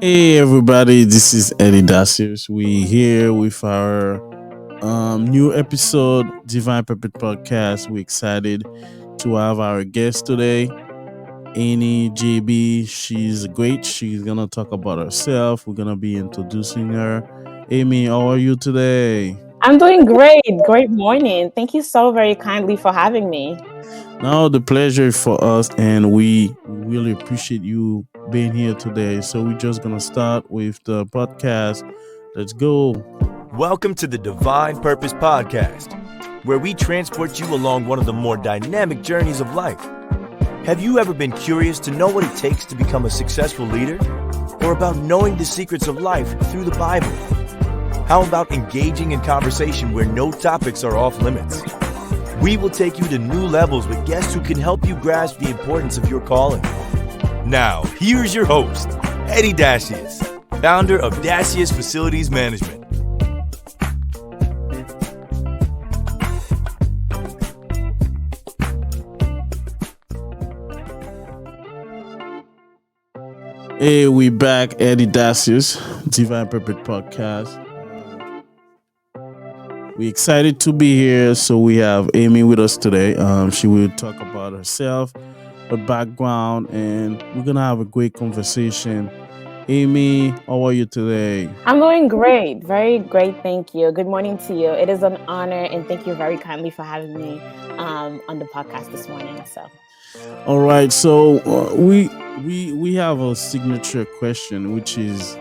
Hey everybody, this is Eddy Dacius. We here with our new episode, Divine Purpose Podcast. We're excited to have our guest today, Annie JB. She's great. She's gonna talk about herself. We're gonna be introducing her. Amy, how are you today? I'm doing great. Great morning. Thank you so very kindly for having me. Now the pleasure is for us, and we really appreciate you being here today. So we're just gonna start with the podcast. Let's go. Welcome to the Divine Purpose Podcast, where we transport you along one of the more dynamic journeys of life. Have you ever been curious to know what it takes to become a successful leader? Or about knowing the secrets of life through the Bible? How about engaging in conversation where no topics are off limits? We will take you to new levels with guests who can help you grasp the importance of your calling. Now, here's your host, Eddy Dacius, founder of Dacius Facilities Management. Hey, we back, Eddy Dacius, Divine Purpose Podcast. We excited to be here. So we have Amy with us today. She will talk about herself, her background, and we're gonna have a great conversation. Amy, how are you today? I'm doing great. Very great. Thank you. Good morning to you. It is an honor and thank you very kindly for having me on the podcast this morning. All right. So we have a signature question, which is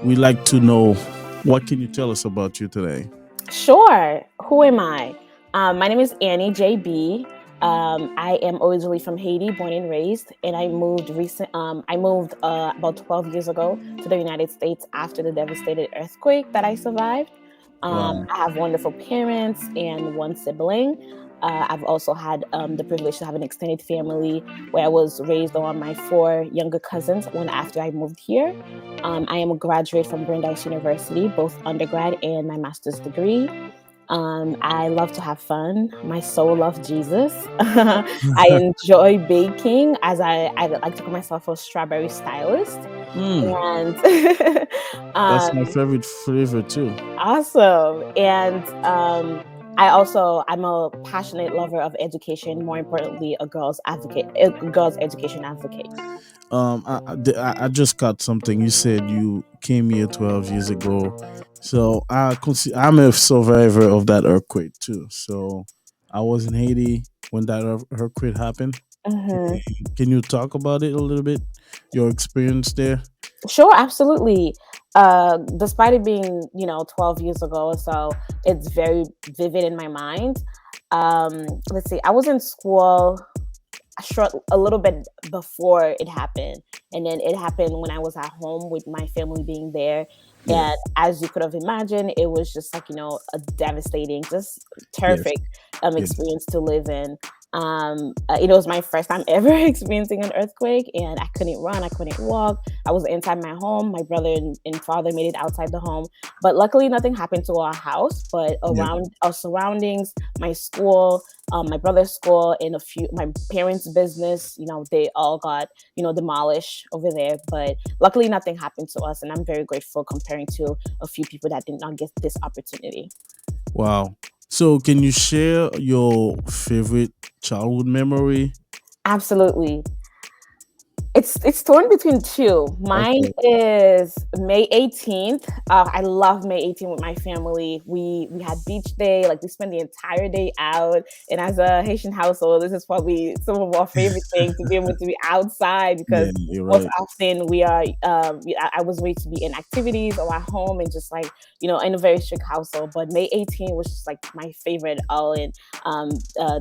we like to know what can you tell us about you today? Sure. Who am I? My name is Annie JB. I am originally from Haiti, born and raised, and I moved about 12 years ago to the United States after the devastating earthquake that I survived. Wow. I have wonderful parents and one sibling. I've also had the privilege to have an extended family where I was raised on my four younger cousins when after I moved here. I am a graduate from Brandeis University, both undergrad and my master's degree. I love to have fun. My soul loves Jesus. I enjoy baking, as I like to call myself a strawberry stylist. Hmm, And that's my um, favorite flavor too. awesome. And I'm a passionate lover of education. More importantly, a girls' education advocate. I just got something. You said you came here 12 years ago, so I'm a survivor of that earthquake too. So I was in Haiti when that earthquake happened. Can, Mhm. can you talk about it a little bit? Your experience there? Sure, absolutely. Despite it being, 12 years ago or so, it's very vivid in my mind. Let's see, I was in school a little bit before it happened, and then it happened when I was at home with my family being there. Yeah. And as you could have imagined, it was just like a devastating, just Yes. terrific Yes. experience to live in. It was my first time ever experiencing an earthquake, and I couldn't run, I couldn't walk. I was inside my home. My brother and father made it outside the home, but luckily nothing happened to our house. But Yeah. around our surroundings, my school, my brother's school, and a few my parents' business, they all got demolished over there. But luckily nothing happened to us, and I'm very grateful comparing to a few people that did not get this opportunity. Wow. So can you share your favorite childhood memory? Absolutely. It's torn between two. Mine Okay. is May 18th. I love May 18th with my family. We had beach day, like we spent the entire day out. And as a Haitian household, this is probably some of our favorite things to be able to be outside Yeah, because you're most right. often we are. I was raised to be in activities or at home and just like in a very strict household. But May 18th was just like my favorite all in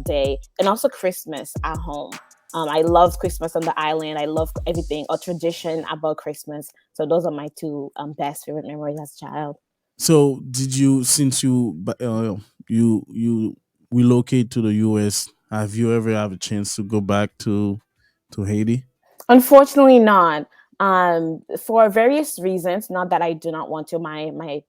day, and also Christmas at home. I love Christmas on the island. I love everything, a tradition about Christmas. So those are my two best favorite memories as a child. So did you since you relocate to the US, have you ever have a chance to go back to Haiti? Unfortunately, not. For various reasons, not that I do not want to. My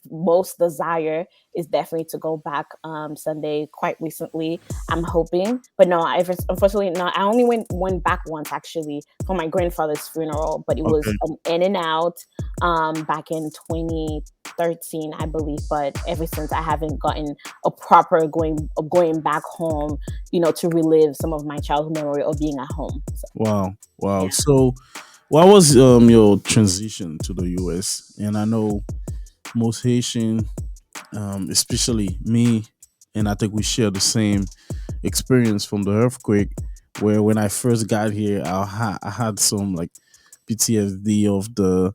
most desire is definitely to go back Sunday quite recently. I'm hoping, but no, unfortunately no. I only went back once actually for my grandfather's funeral, but it was Okay. in and out back in 2013, I believe. But ever since, I haven't gotten a proper going back home, to relive some of my childhood memory of being at home. So Wow. Wow. yeah. So, what was your transition to the U.S.? And I know most Haitian, especially me, and I think we share the same experience from the earthquake. Where when I first got here, I had some like PTSD of the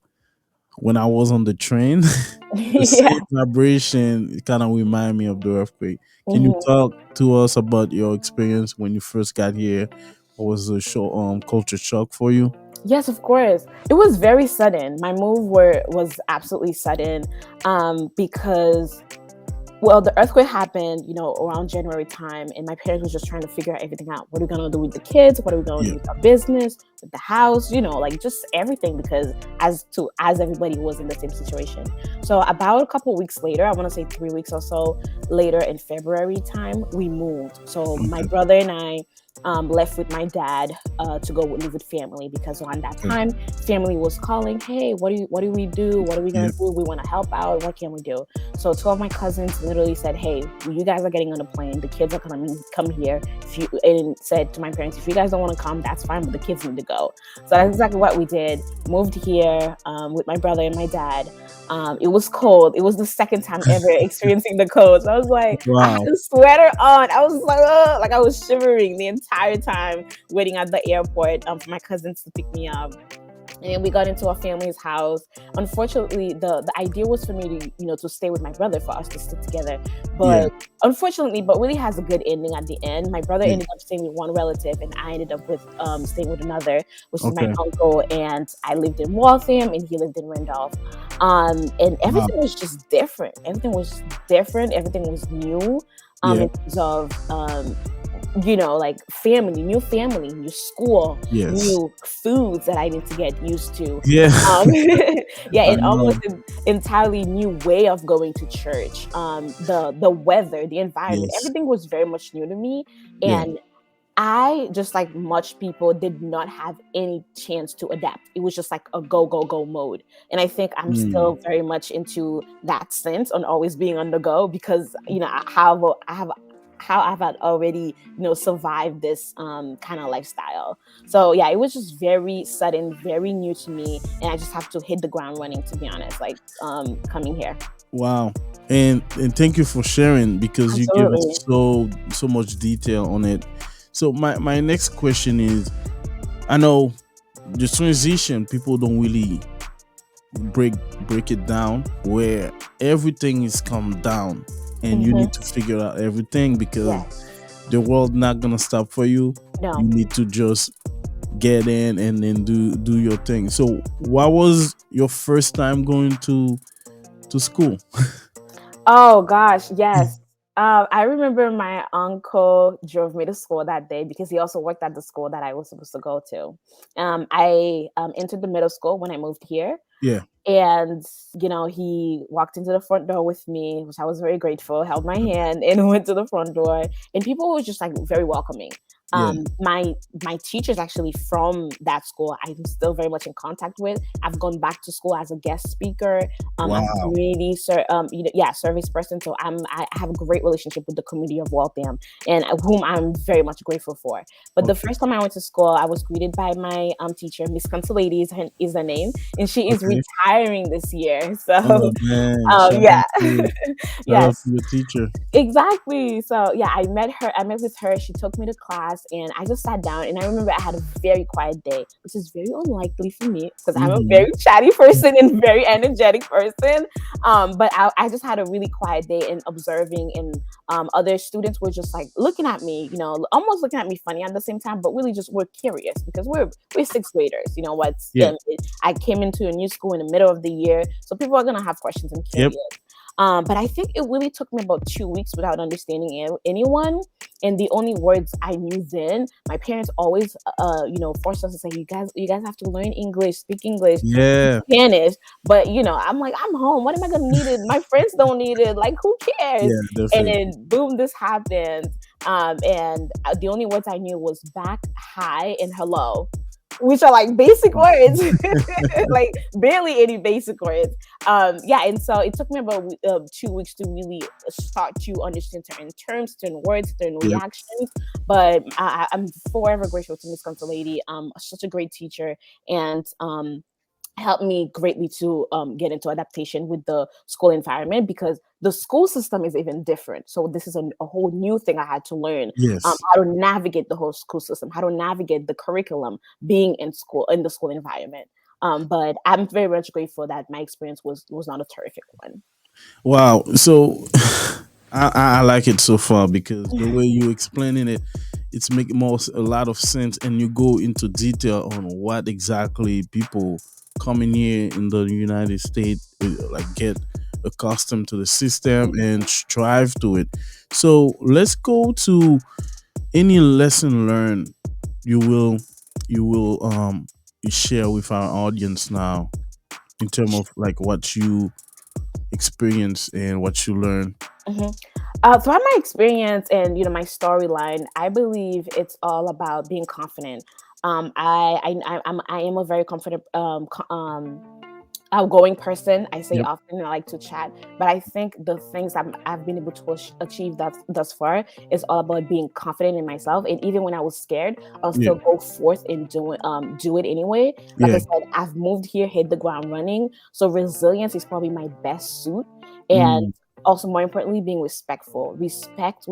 when I was on the train. The Yeah. same vibration kind of remind me of the earthquake. Can you Mhm. talk to us about your experience when you first got here? What was the show culture shock for you? Yes, of course. It was very sudden. My move was absolutely sudden, because the earthquake happened, around January time, and my parents was just trying to figure out everything out. What are we gonna do with the kids? What are we gonna Yeah. do with our business, with the house? Like just everything, because as everybody was in the same situation. So about a couple weeks later, I want to say 3 weeks or so later, in February time, we moved. So my Okay. brother and I left with my dad to go live with family, because on that Okay. time, family was calling, hey, what do we do? What are we gonna Yeah. do? We want to help out. What can we do? So two of my cousins literally said, hey, you guys are getting on the plane. The kids are going to come here. And said to my parents, if you guys don't want to come, that's fine, but the kids need to go. So that's exactly what we did. Moved here with my brother and my dad. It was cold. It was the second time ever experiencing the cold. So I was like, I had Wow. a sweater on. I was like, oh, like I was shivering the entire time waiting at the airport for my cousins to pick me up. And we got into our family's house. Unfortunately, the idea was for me to to stay with my brother, for us to stick together. Yeah. But unfortunately, but really has a good ending at the end. My brother Yeah. ended up staying with one relative, and I ended up with staying with another, which is my Okay. uncle. And I lived in Waltham, and he lived in Randolph. And Wow. everything was just different. Everything was different. Everything was new. Yeah. In terms of like family, new school, Yes. new foods that I need to get used to. Yeah. Yeah, I and know. almost an entirely new way of going to church. The weather, the environment, Yes. everything was very much new to me. Yeah. And I, just like much people, did not have any chance to adapt. It was just like a go, go, go mode. And I think I'm Mm. still very much into that sense on always being on the go, because, how I've had already, survived this kind of lifestyle. So yeah, it was just very sudden, very new to me. And I just have to hit the ground running, to be honest, like coming here. Wow. And thank you for sharing because you gave Absolutely. us so much detail on it. So my next question is, I know the transition people don't really break break it down where everything is come down and you Hmm. need to figure out everything because Yes. the world not gonna stop for you. You No. need to just get in and then do your thing. So what was your first time going to school? Oh gosh, yes. I remember my uncle drove me to school that day, because he also worked at the school that I was supposed to go to. I entered the middle school when I moved here, Yeah. and he walked into the front door with me, which I was very grateful, held my hand and went to the front door, and people were just like very welcoming. Yeah. My teachers actually from that school I'm still very much in contact with. I've gone back to school as a guest speaker, as a Wow. community service person. So I have a great relationship with the community of Waltham, and whom I'm very much grateful for. But the Okay. first time I went to school, I was greeted by my teacher, Miss Consolati is her name, and she is Okay. retiring this year. Oh So man. Shout yeah. out to Yes. your teacher. Exactly. So yeah, I met her. I met with her. She took me to class, and I just sat down. And I remember I had a very quiet day, which is very unlikely for me, because I'm a Hmm. very chatty person and very energetic person. But I just had a really quiet day, and observing, and other students were just like looking at me, almost looking at me funny at the same time, but really just were curious, because we're sixth graders. Yeah. I came into a new school in the middle of the year, so people are gonna have questions and Yep. curious. But I think it really took me about 2 weeks without understanding anyone. And the only words I knew then, my parents always, forced us to say, you guys have to learn English, speak English, Yeah. Spanish. But I'm like, I'm home. What am I gonna need it? My friends don't need it. Like, who cares? Yeah, And definitely. then boom, this happened. And the only words I knew was back, hi, and hello, which are like basic words, like barely any basic words. Yeah, and so it took me about 2 weeks to really start to understand certain terms, certain words, certain Yeah. reactions. But I'm forever grateful to Miss Gonzalez Lady. Such a great teacher, and helped me greatly to get into adaptation with the school environment, because the school system is even different. So this is a whole new thing I had to learn, Yes. how to navigate the whole school system, how to navigate the curriculum being in the school environment. But I'm very much grateful that my experience was not a terrific one. Wow. So I like it so far because the way you explaining it, it's making a lot of sense, and you go into detail on what exactly people coming here in the United States like get accustomed to the system and strive to it. So let's go to any lesson learned you will you will you share with our audience now in terms of like what you experience and what you learn. Mhm. Throughout my experience and my storyline, I believe it's all about being confident. I am a very confident, outgoing person. I say Yep. often I like to chat, but I think the things I've been able to achieve thus far is all about being confident in myself. And even when I was scared, I'll Yeah. still go forth and do it anyway. Like I Yeah. said, I've moved here, hit the ground running. So resilience is probably my best suit. And Mm. also, more importantly, being respectful, respect,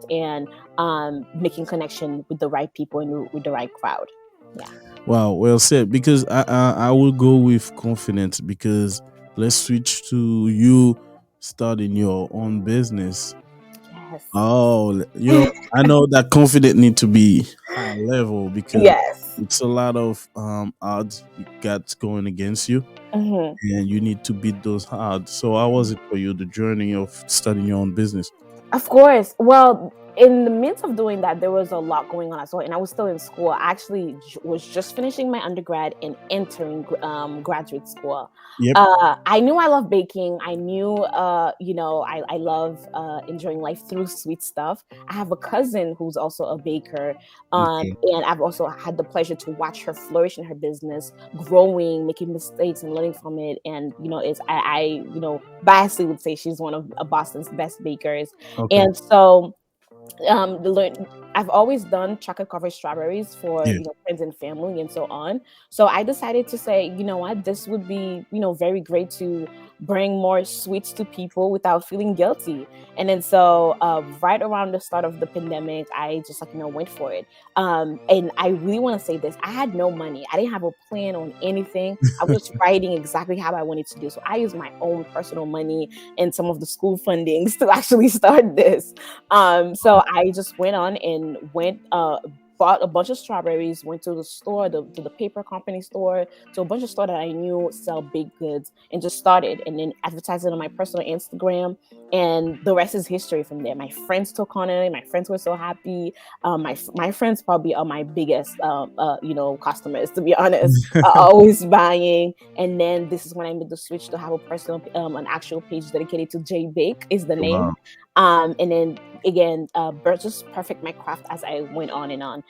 and making connection with the right people and with the right crowd. Yeah. Wow, well said. Because I will go with confidence because let's switch to you starting your own business. Yes. Oh, I know that confidence need to be high level because Yes. it's a lot of odds you got going against you, Mhm. and you need to beat those odds. So how was it for you, the journey of starting your own business? Of course. Well, in the midst of doing that, there was a lot going on as well, and I was still in school. I actually was just finishing my undergrad and entering graduate school. Yep. I knew I love baking. I knew, I love enjoying life through sweet stuff. I have a cousin who's also a baker, Okay. and I've also had the pleasure to watch her flourish in her business, growing, making mistakes, and learning from it. And it's biasly would say she's one of Boston's best bakers. Okay. And so the learn I've always done chocolate covered strawberries for Yeah. friends and family and so on. So I decided to say, you know what, this would be very great to bring more sweets to people without feeling guilty. And then so right around the start of the pandemic, I just went for it. And I really want to say this: I had no money. I didn't have a plan on anything. I was just writing exactly how I wanted to do. So I used my own personal money and some of the school fundings to actually start this. So I just went on and bought a bunch of strawberries, went to the store, to the paper company store, to a bunch of store that I knew sell baked goods, and just started, and then advertised it on my personal Instagram, and the rest is history from there. My friends took on it. My friends were so happy. My friends probably are my biggest customers, to be honest. Always buying. And then this is when I made the switch to have a personal an actual page dedicated to J Bake is the name. Wow. And then again, just perfect my craft as I went on and on.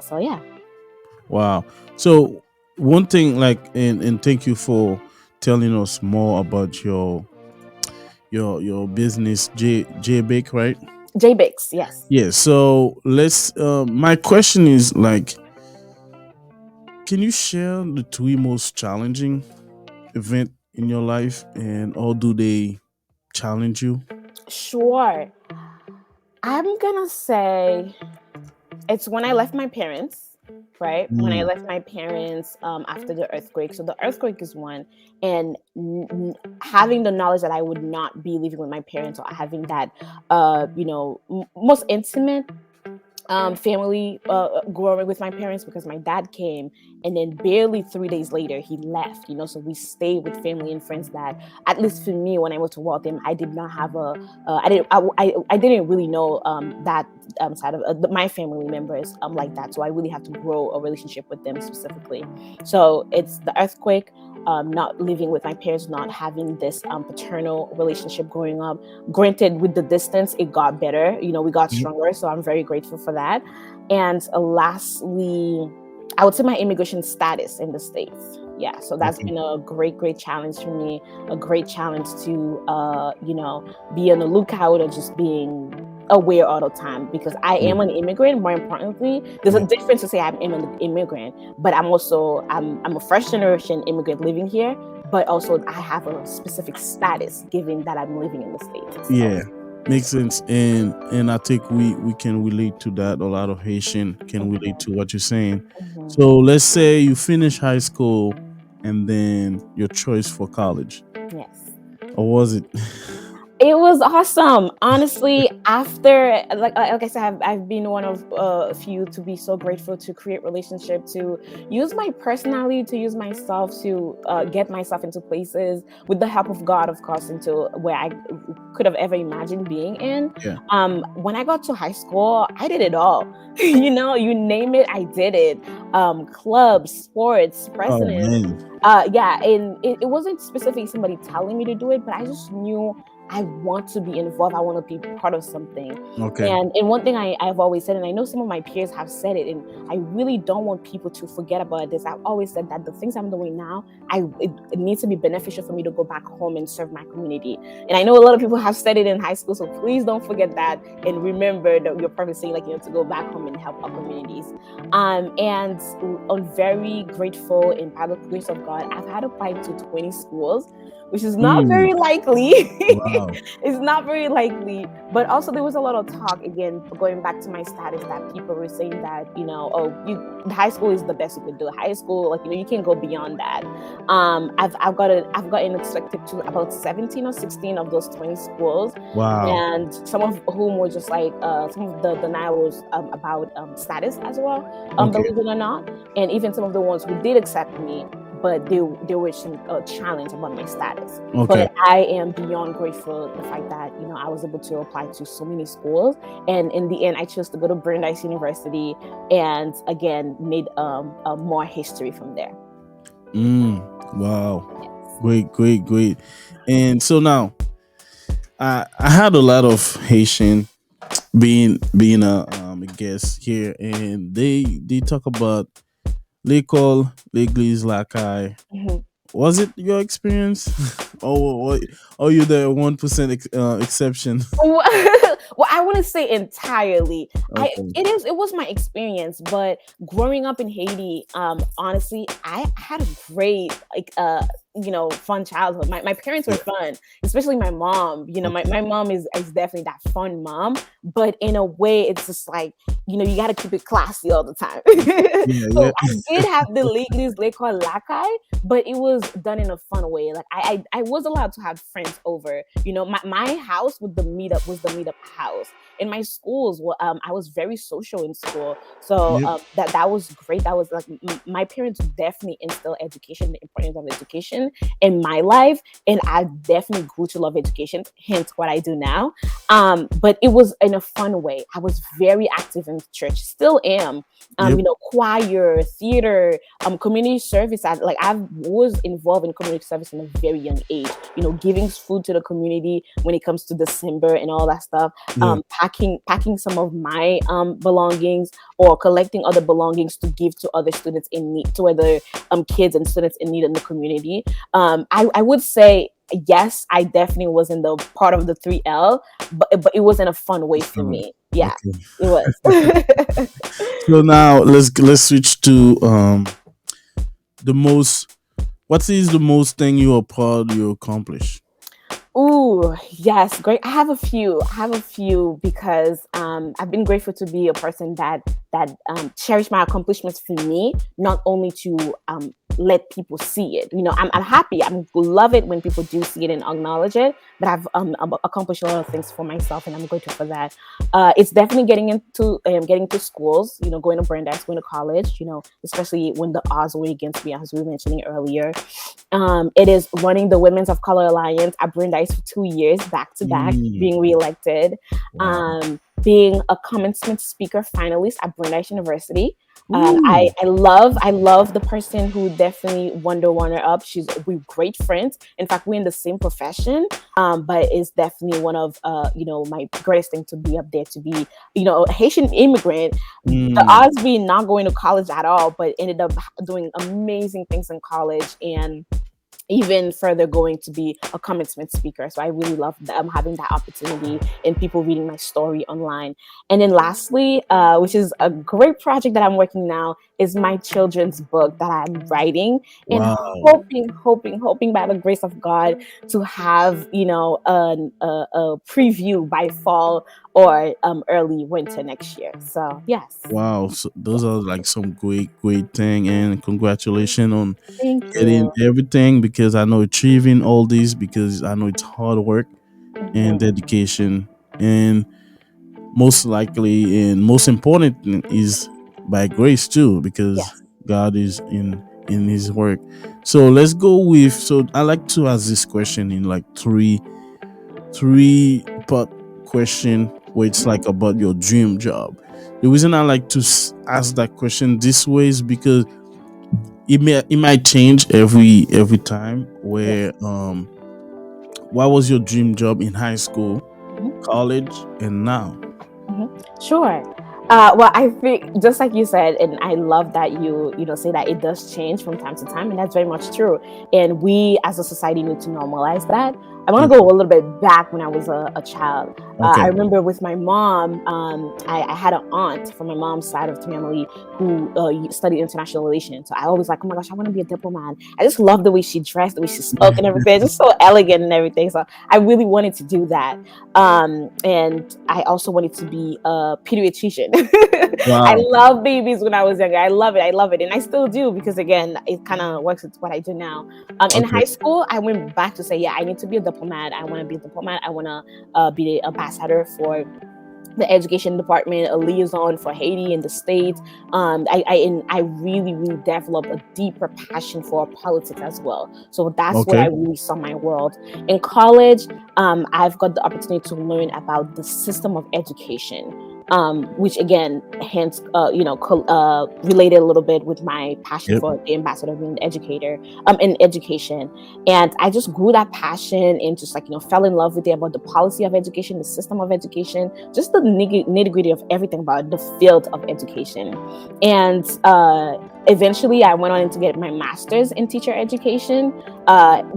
So yeah. Wow. So one thing, like, and thank you for telling us more about your business, J Bake, right? J Bakes, yes. Yeah. So let's. My question is like, can you share the three most challenging event in your life, and how do they challenge you? Sure. I'm gonna say it's when I left my parents, right? When I Mm. left my parents after the earthquake. So the earthquake is one, and having the knowledge that I would not be living with my parents, or having that, most intimate family growing with my parents, because my dad came and then barely 3 days later he left, so we stayed with family and friends that, at least for me, when I went to Waltham, I did not have I didn't really know that side of my family members like that, so I really have to grow a relationship with them specifically. So it's the earthquake, not living with my parents, not having this paternal relationship growing up. Granted, with the distance, it got better. We got Yep. stronger. So I'm very grateful for that. And lastly, I would say my immigration status in the States. Yeah, so that's Okay. been a great, great challenge for me. A great challenge to, be on the lookout or just being aware all the time, because I Yeah. am an immigrant. More importantly, there's a Yeah. difference to say I'm an immigrant, but I'm a first generation immigrant living here, but also I have a specific status given that I'm living in the States itself. Yeah. Makes sense. And I think we can relate to that. A lot of Haitian can relate to what you're saying. Mhm. So let's say you finish high school and then your choice for college. Yes. Or was it? It was awesome. Honestly, after, like I said, I've been one of a few to be so grateful to create relationship, to use my personality, to use myself to get myself into places with the help of God, of course, into where I could have ever imagined being in. Yeah. When I got to high school, I did it all. You name it, I did it. Clubs, sports, Oh presidents. man. Yeah, and it wasn't specifically somebody telling me to do it, but I just knew I want to be involved. I want to be part of something. Okay. And one thing I've always said, and I know some of my peers have said it, and I really don't want people to forget about this. I've always said that the things I'm doing now, it needs to be beneficial for me to go back home and serve my community. And I know a lot of people have said it in high school, so please don't forget that, and remember that your purpose, saying, to go back home and help our communities. And I'm very grateful, and by the grace of God, I've had applied to 20 schools, which is not Mm, very likely. wow. It's not very likely. But also there was a lot of talk, again, going back to my status, that people were saying that, high school is the best you could do. High school, you can't go beyond that. I've gotten accepted to about 17 or 16 of those 20 schools. Wow. And some of whom were just some of the denial was about status as well, Okay. believe it or not. And even some of the ones who did accept me, but there were some challenge about my status. Okay. But I am beyond grateful the fact that I was able to apply to so many schools, and in the end I chose to go to Brandeis University, and again made more history from there. Wow. Great, great, great. And so now I had a lot of Haitian being a guest here, and they talk about l'école, l'église, la caille. Mhm. Was it your experience, or you the 1% exception? Well, I wouldn't say entirely. Okay. It was my experience, but growing up in Haiti, honestly, I had a great fun childhood. My parents were Yeah. fun, especially my mom. Okay. My mom is definitely that fun mom, but in a way, it's just you got to keep it classy all the time. Yeah. So Yeah. I did have the ladies called lakai, but it was done in a fun way. Like I was allowed to have friends over. My house with the meetup was the meetup house. In my schools, I was very social in school, so Yep. that was great. That was my parents definitely instilled education, the importance of education in my life, and I definitely grew to love education. Hence, what I do now. But it was in a fun way. I was very active in church, still am. Yep. Choir, theater, community service. I was involved in community service in a very young age. Giving food to the community when it comes to December and all that stuff. Yeah. Packing some of my belongings, or collecting other belongings to give to other students in need, to other kids and students in need in the community. I would say yes, I definitely was in the part of the 3L, but it was in a fun way for me. Yeah, Okay. it was. So now let's switch to the most. What is the most thing you are proud you accomplish? Ooh, yes, great. I have a few. Because I've been grateful to be a person that cherish my accomplishments for me, not only to let people see it. I'm happy. I love it when people do see it and acknowledge it. But I've accomplished a lot of things for myself, and I'm grateful for that. It's definitely getting to schools. Going to Brandeis, going to college. Especially when the odds were against me, as we were mentioning earlier. It is running the Women's of Color Alliance at Brandeis for 2 years back to back, being reelected. Wow. Being a commencement speaker finalist at Brandeis University. I love the person who definitely won the runner up. We're great friends. In fact, we're in the same profession. But it's definitely one of my greatest thing to be up there, to be a Haitian immigrant. The odds being not going to college at all, but ended up doing amazing things in college, and even further going to be a commencement speaker. So I really love having that opportunity and people reading my story online. And then lastly, which is a great project that I'm working now, is my children's book that I'm writing, and Wow. hoping by the grace of God to have a preview by fall or early winter next year. So yes. Wow. So those are like some great thing, and congratulations on Thank getting you. everything, because I know achieving all this, because I know it's hard work and dedication, and most likely and most important is by grace too, because Yes. God is in his work. So let's go with, so I like to ask this question in like three part question, where it's like about your dream job. The reason I like to ask that question this way is because it might change every time. Where what was your dream job in high school, college, and now? Sure. Well, I think just like you said, and I love that you say that it does change from time to time, and that's very much true. And we as a society need to normalize that. I want to go a little bit back when I was a child. Okay. I remember with my mom, I had an aunt from my mom's side of the family who studied international relations. So I always like, oh my gosh, I want to be a diplomat. I just love the way she dressed, the way she spoke, and everything. Just so elegant and everything. So I really wanted to do that. And I also wanted to be a pediatrician. I Wow. love babies when I was younger. I love it. And I still do, because again, it kind of works with what I do now. In Okay. high school, I went back to say, yeah, I need to be a diplomat. I want to be a diplomat. I want to be the ambassador for the education department, a liaison for Haiti and the States. I really developed a deeper passion for politics as well. So that's where I Okay. really saw my world. In college, I've got the opportunity to learn about the system of education, which again, hence, related a little bit with my passion Yep. for the ambassador, being an educator, in education. And I just grew that passion and just fell in love with it, about the policy of education, the system of education, just the nitty gritty of everything about the field of education. And eventually I went on to get my master's in teacher education,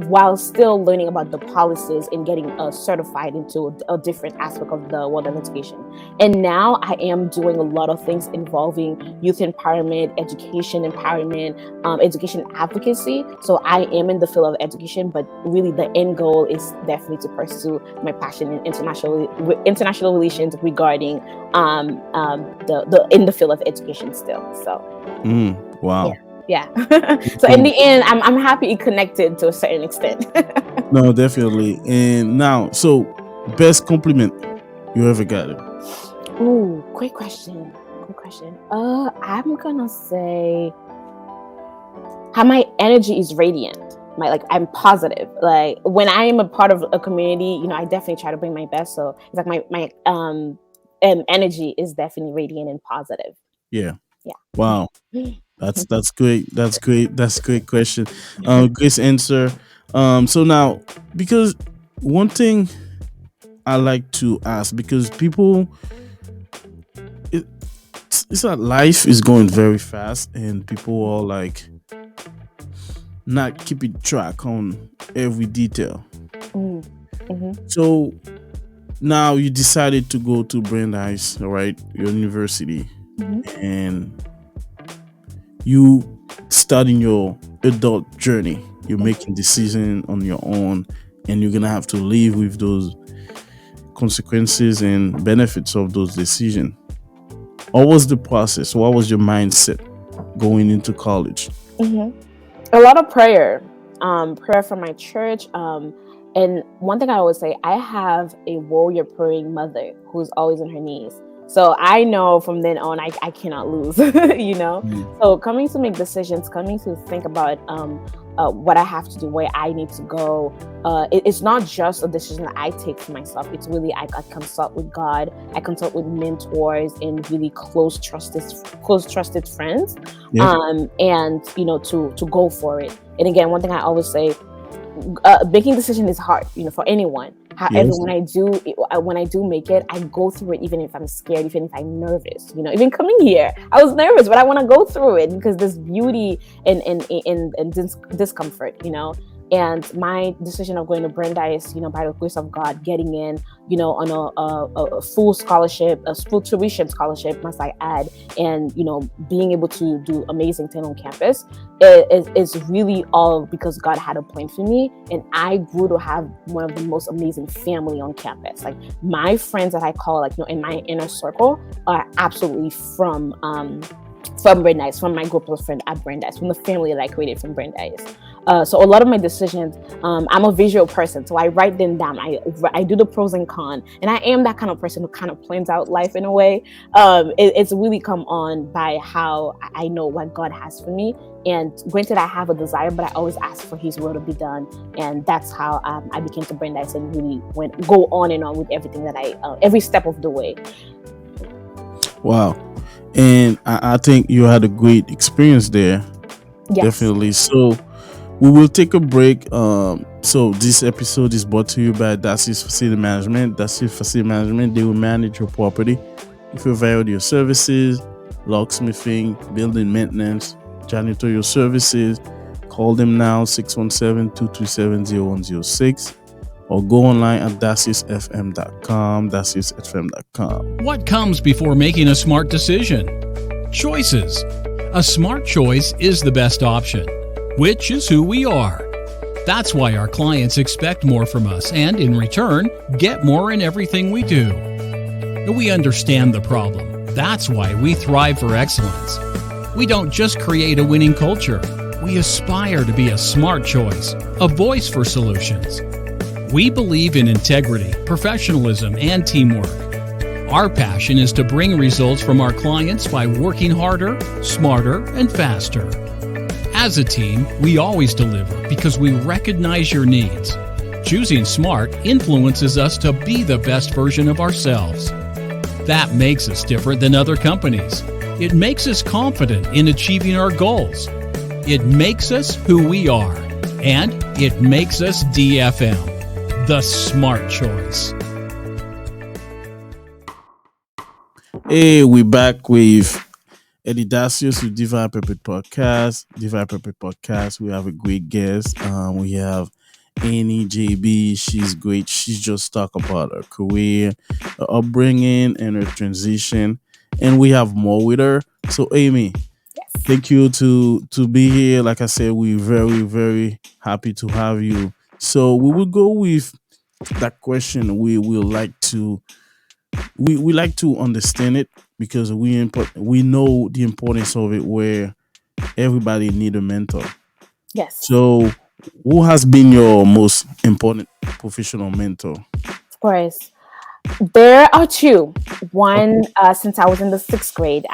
while still learning about the policies and getting certified into a different aspect of the world of education. And now I am doing a lot of things involving youth empowerment, education empowerment, education advocacy. So I am in the field of education, but really the end goal is definitely to pursue my passion in international relations regarding the in the field of education still. So Wow. yeah. So in the end, I'm happy it connected to a certain extent. No, definitely. And now, so best compliment you ever got? Ooh, great question. I'm gonna say how my energy is radiant. I'm positive. Like when I am a part of a community, I definitely try to bring my best. So it's like my energy is definitely radiant and positive. Yeah. Yeah. Wow. That's great. That's great. That's a great question. Great answer. So now, because one thing I like to ask, because people, it's that life is going very fast, and people are like not keeping track on every detail. So now you decided to go to Brandeis, right, your university, and you starting your adult journey. You're making decisions on your own, and you're gonna have to live with those consequences and benefits of those decisions. What was the process? What was your mindset going into college? A lot of prayer, prayer from my church. And one thing I always say, I have a warrior praying mother who's always on her knees. So I know from then on, I cannot lose, you know? Mm. So coming to make decisions, coming to think about what I have to do, where I need to go. It's not just a decision that I take for myself. It's really, I consult with God. I consult with mentors and really close trusted friends. Yep. And, you know, to go for it. And again, one thing I always say, making decision is hard, you know, for anyone. However, Yes. when I do make it, I go through it, even if I'm scared, even if I'm nervous. You know, even coming here, I was nervous, but I want to go through it because there's beauty and discomfort. You know, and my decision of going to Brandeis, you know, by the grace of God, getting in, you know, on a full scholarship, a full tuition scholarship, must I add, and you know, being able to do amazing things on campus, is really all because God had a plan for me, and I grew to have one of the most amazing family on campus. Like my friends that I call, like, you know, in my inner circle are absolutely from Brandeis, from my group of friends at Brandeis, from the family that I created from Brandeis. So a lot of my decisions, I'm a visual person, so I write them down. I do the pros and cons, and I am that kind of person who kind of plans out life in a way. It's really come on by how I know what God has for me. And granted, I have a desire, but I always ask for His will to be done, and that's how I became to Brandeis and really go on and on with everything that every step of the way. Wow. And I think you had a great experience there. Yes. Definitely. So we will take a break. So this episode is brought to you by Dacius Facility Management. Dacius Facility Management, they will manage your property. If you value your services, locksmithing, building maintenance, janitorial services, call them now, 617-237-0106, or go online at daciusfm.com, daciusfm.com. What comes before making a smart decision? Choices. A smart choice is the best option, which is who we are. That's why our clients expect more from us and, in return, get more in everything we do. We understand the problem. That's why we thrive for excellence. We don't just create a winning culture. We aspire to be a smart choice, a voice for solutions. We believe in integrity, professionalism, and teamwork. Our passion is to bring results from our clients by working harder, smarter, and faster. As a team, we always deliver because we recognize your needs. Choosing smart influences us to be the best version of ourselves. That makes us different than other companies. It makes us confident in achieving our goals. It makes us who we are. And it makes us DFM, the smart choice. Hey, we're back with Eddy Dacius with Divine Purpose Podcast. Divine Purpose Podcast, we have a great guest. We have Annie JB. She's great. She's just talk about her career, her upbringing, and her transition. And we have more with her. So, Amy, Yes. thank you to be here. Like I said, we're very, very happy to have you. So we will go with that question. We like to understand it because we know the importance of it, where everybody need a mentor. Yes. So who has been your most important professional mentor? Of course. There are two. One, since I was in the seventh grade,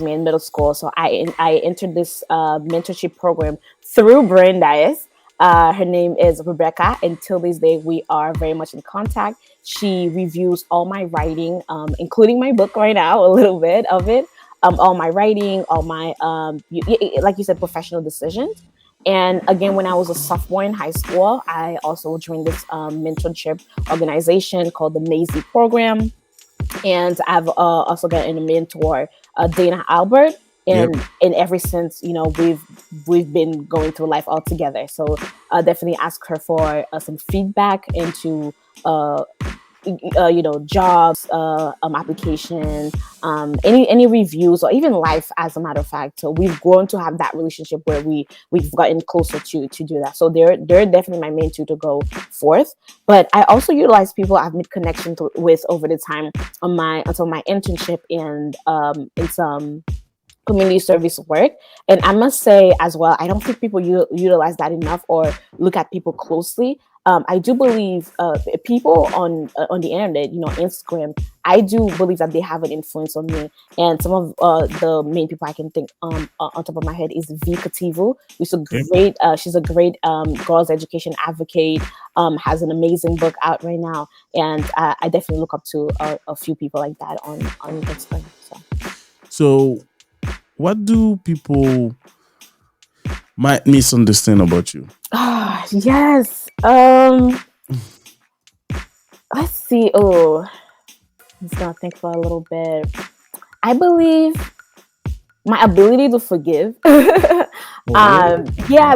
in middle school. So I entered this mentorship program through Brandeis. Her name is Rebecca, and till this day we are very much in contact. She reviews all my writing, including my book right now, a little bit of it, all my writing, all my like you said, professional decisions. And again, when I was a sophomore in high school, I also joined this mentorship organization called the Maisie Program. And I've also gotten a mentor, Dana Albert. And Yep. and ever since, you know, we've been going through life all together. So definitely ask her for some feedback into jobs, application, any reviews, or even life, as a matter of fact. So we've grown to have that relationship where we've gotten closer to do that. So they're definitely my main two to go forth. But I also utilize people I've made connections with over the time until my internship and in some community service work. And I must say as well, I don't think people utilize that enough or look at people closely. I do believe people on the internet, Instagram, I do believe that they have an influence on me. And some of the main people I can think on top of my head is V Kativu, who's a great, she's a great girls' education advocate, has an amazing book out right now. And I definitely look up to a few people like that on Instagram. So, what do people might misunderstand about you? Yes. Let's see. Oh, I'm just gonna think for a little bit. I believe my ability to forgive. Yeah,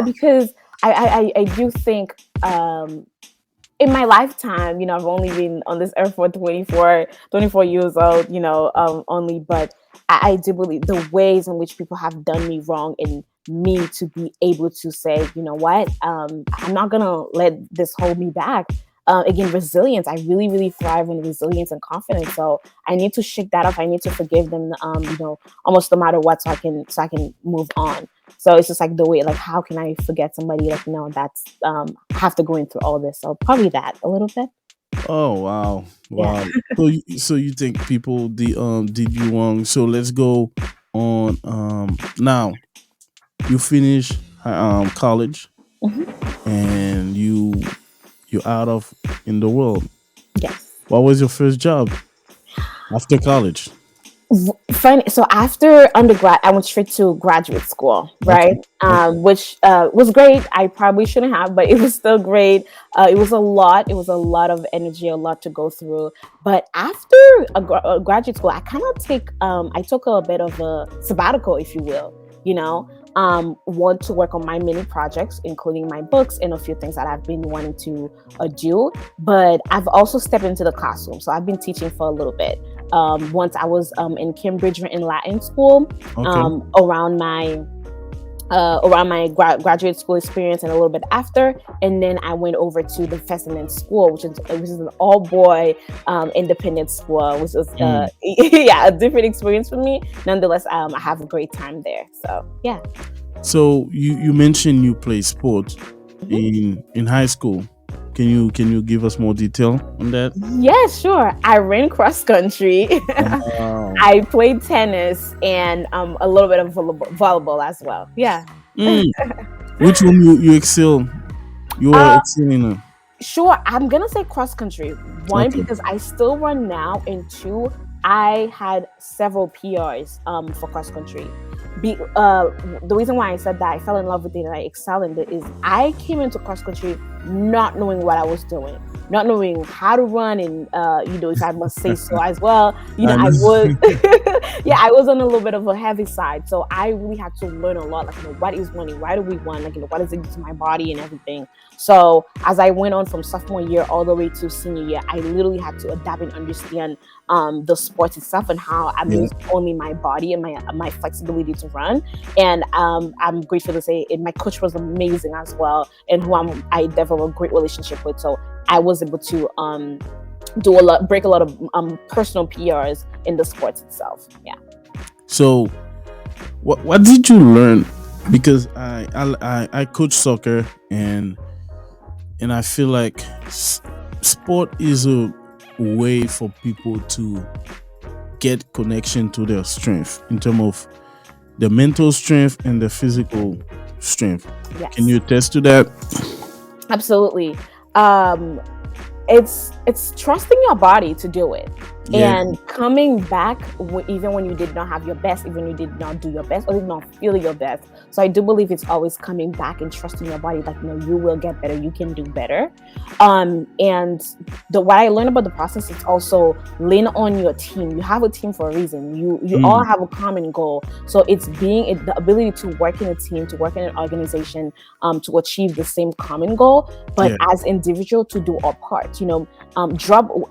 because I do think in my lifetime, I've only been on this earth for 24 years old, only, but I do believe the ways in which people have done me wrong and me to be able to say, you know what, I'm not gonna let this hold me back. Again, resilience. I really, really thrive on resilience and confidence. So I need to shake that off. I need to forgive them, almost no matter what, so I can move on. So it's just like the way, like, how can I forget somebody? Like, no, that's after going through all this. So probably that a little bit. Oh wow. Yeah. So you think people did you wrong? So let's go on. Now you finish college, and you're out of in the world. Yes. What was your first job after college? Funny. So after undergrad, I went straight to graduate school, right? Which was great. I probably shouldn't have, but it was still great. It was a lot. It was a lot of energy, a lot to go through. But after a graduate school, I kind of I took a bit of a sabbatical, if you will. Want to work on my mini projects, including my books and a few things that I've been wanting to do. But I've also stepped into the classroom. So I've been teaching for a little bit. Once I was in Cambridge in Latin school, around my graduate school experience and a little bit after, and then I went over to the Fesselman School, which is an all boy independent school, which was a different experience for me. Nonetheless, I have a great time there. So yeah. So you mentioned you play sports in high school. Can you give us more detail on that? Yes, sure. I ran cross country. Wow. I played tennis and a little bit of volleyball as well. Yeah. Which one you excel? You are excelling in? Sure. I'm gonna say cross country. One, because I still run now, and two, I had several PRs for cross country. The reason why I said that I fell in love with it and I excel in it is I came into cross country not knowing what I was doing, not knowing how to run, and if I must say so as well, I was I was on a little bit of a heavy side, so I really had to learn a lot, like, what is running, why do we run, like, what does it do to my body and everything. So as I went on from sophomore year all the way to senior year, I literally had to adapt and understand the sport itself and how I use only my body and my flexibility to run. And I'm grateful to say my coach was amazing as well, and who I developed a great relationship with. So I was able to break a lot of personal PRs in the sports itself. Yeah. So what did you learn? Because I coach soccer, and I feel like sport is a way for people to get connection to their strength in terms of the mental strength and the physical strength. Yes. Can you attest to that? Absolutely. It's trusting your body to do it, and coming back even when you did not have your best, even when you did not do your best or did not feel your best. So I do believe it's always coming back and trusting your body, like, you will get better, you can do better. And what I learned about the process is also lean on your team. You have a team for a reason. You all have a common goal. So it's the ability to work in a team, to work in an organization, to achieve the same common goal, but as individual to do our part.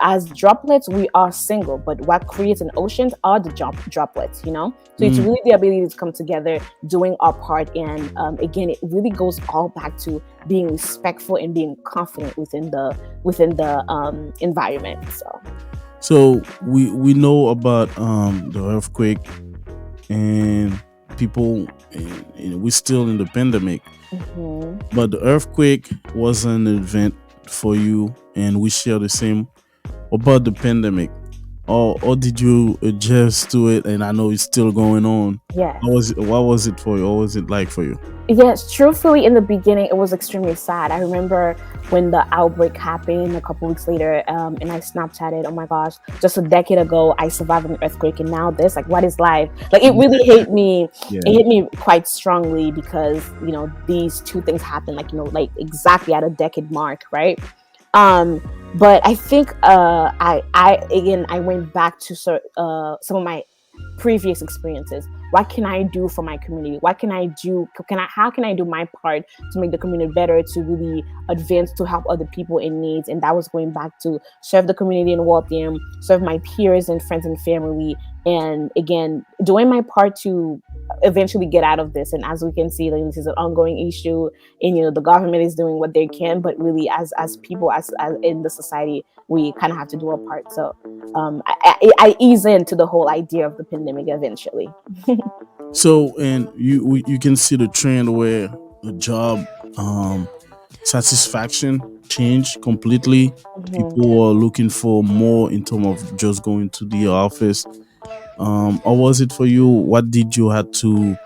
As droplets, we are single, but what creates an ocean are the droplets. So it's really the ability to come together, doing our part, and again, it really goes all back to being respectful and being confident within the environment. So we know about the earthquake, and people, we're still in the pandemic, Hmm. but the earthquake was an event for you, and we share the same. About the pandemic, or did you adjust to it? And I know it's still going on. Yes. What was it for you? What was it like for you? Yes, truthfully, in the beginning, it was extremely sad. I remember when the outbreak happened a couple weeks later, and I Snapchatted, oh my gosh, just a decade ago, I survived an earthquake, and now this, like, what is life? Like, it really hit me. Yeah. It hit me quite strongly because, these two things happened, like, like exactly at a decade mark, right? Um, but I think I went back to some of my previous experiences. What can I do for my community? What can I do? How can I do my part to make the community better, to really advance, to help other people in needs? And that was going back to serve the community in Waltham, serve my peers and friends and family, and again doing my part to eventually get out of this. And as we can see, like, this is an ongoing issue, and the government is doing what they can, but really as people, as in the society, we kind of have to do our part. So I ease into the whole idea of the pandemic eventually. So, and you can see the trend where the job satisfaction changed completely. People are looking for more in terms of just going to the office. Or was it for you? What did you had to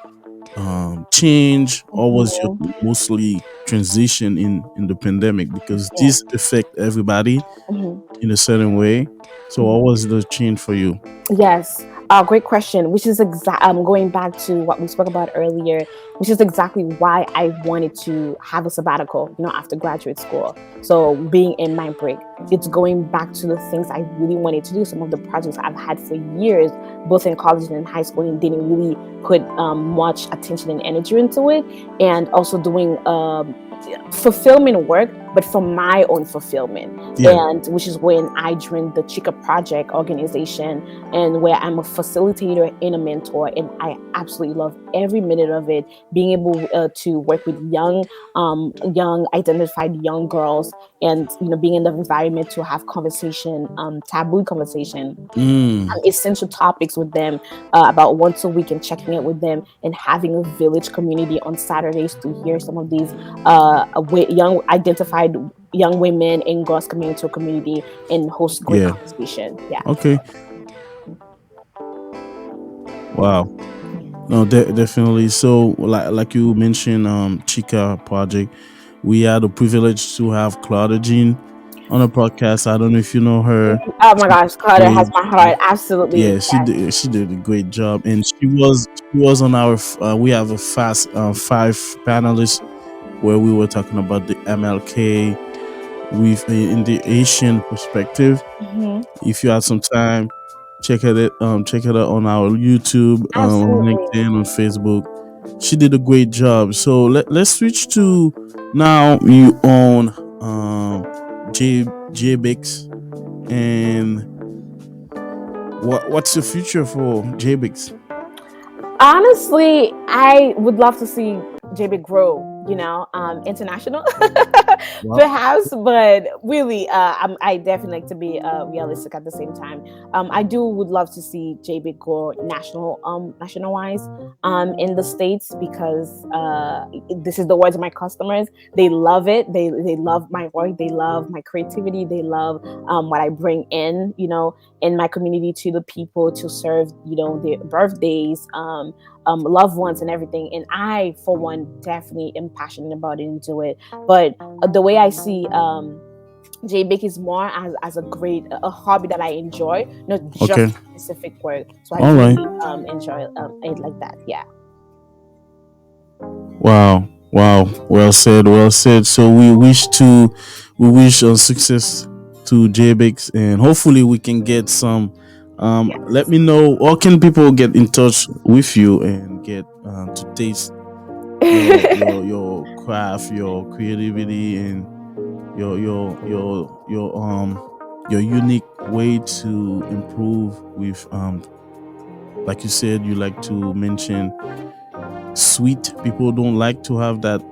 change, or was your mostly transition in the pandemic, because this affect everybody in a certain way? So what was the change for you? Yes, great question. Which is going back to what we spoke about earlier, which is exactly why I wanted to have a sabbatical, after graduate school. So being in my break, it's going back to the things I really wanted to do. Some of the projects I've had for years, both in college and in high school, and didn't really put much attention and energy into it, and also doing fulfillment work, but for my own fulfillment. And which is when I joined the Chica Project organization, and where I'm a facilitator and a mentor, and I absolutely love every minute of it. Being able to work with young identified young girls, and being in the environment to have conversation, taboo conversation, essential topics with them, about once a week, and checking it with them, and having a village community on Saturdays to hear some of these young identified young women and girls coming into a community and host great conversation. Yeah. Okay. Wow. No, definitely. So, like you mentioned, Chica Project, we had the privilege to have Claudia Jean on a podcast. I don't know if you know her. Oh my gosh, Claudia has my heart. Absolutely. Yeah, she did a great job, and she was on our. We have a fast 5 panelists where we were talking about the MLK with in the Haitian perspective. If you had some time, check it out on our YouTube, on LinkedIn, on Facebook. She did a great job. So let's switch to now. You own JBix, and what's the future for JBix? Honestly, I would love to see JB grow, international, perhaps, but really, I definitely like to be realistic at the same time. I would love to see JB grow national-wise, in the States, because this is the words of my customers. They love it. They love my work. They love my creativity. They love what I bring in my community to the people, to serve, their birthdays, loved ones and everything. And I, for one, definitely am passionate about it and do it. But the way I see JBIC is more as a hobby that I enjoy, not just specific work. So I really enjoy it like that. Yeah. Wow. Well said. So we wish success to JBix, and hopefully we can get some. Let me know, or can people get in touch with you and get to taste your craft, your creativity, and your unique way to improve with like you said, you like to mention sweet. People don't like to have that,